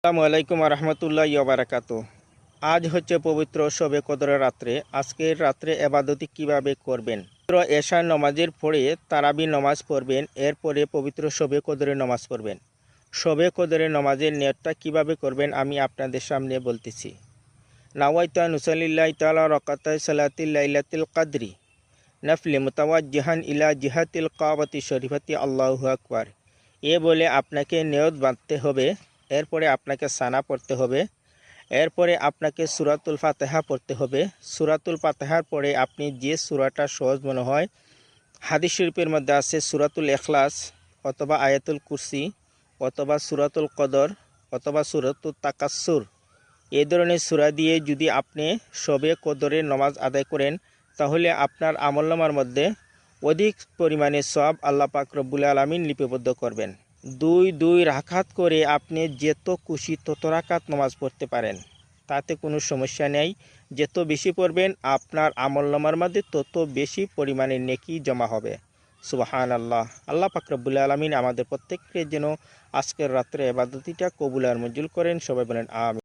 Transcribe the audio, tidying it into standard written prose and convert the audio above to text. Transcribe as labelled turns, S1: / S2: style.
S1: আসসালামু আলাইকুম রহমতুল্লাহ বারাকাতু। আজ হচ্ছে পবিত্র শবে কদরের রাত্রে। আজকের রাত্রে এবাদতি কিভাবে করবেন? পবিত্র এশার নমাজের পরে তারাবি নমাজ পড়বেন, এরপরে পবিত্র শবে কদরের নমাজ পড়বেন। শবে কদরের নমাজের নিয়তটা কিভাবে করবেন আমি আপনাদের সামনে বলতেছি। নাওয়াইতা নুসাল্লিল্লাহি তাআলা রাকাতাই সালাতিল লাইলাতুল কদরি নফলি মুতাওয়াজ্জিহান ইলা জিহাতিল কাবাতি শরীফাতি আল্লাহু আকবার। এ বলে আপনাকে নিয়ত বাঁধতে হবে। এরপরে আপনাকে সানা পড়তে হবে। এরপরে আপনাকে সূরাতুল ফাতিহা পড়তে হবে। সূরাতুল ফাতিহার পরে আপনি যে সূরাটা সহজ মনে হয়, হাদিস শরীফের মধ্যে আছে সূরাতুল ইখলাস অথবা আয়াতুল কুরসি অথবা সূরাতুল কদর অথবা সূরাতুল তাকাসসুর, এই ধরনের সূরা দিয়ে যদি আপনি শবে কদরের নামাজ আদায় করেন তাহলে আপনার আমলনামার মধ্যে অধিক পরিমাণে সওয়াব আল্লাহ পাক রব্বুল আলামিন লিপিবদ্ধ করবেন। দুই রাকাত করে আপনি যত খুশি তত রাকাত নামাজ পড়তে পারেন, তাতে কোনো সমস্যা নেই। যত বেশি পড়বেন আপনার আমলনামার মধ্যে তত বেশি পরিমাণে নেকি জমা হবে। সুবহানাল্লাহ। আল্লাহ পাক রব্বুল আলামিন আমাদের প্রত্যেককে যেন আজকের রাত্রে ইবাদতটা কবুল আর মঞ্জুর করেন। সবাই বলেন আমিন।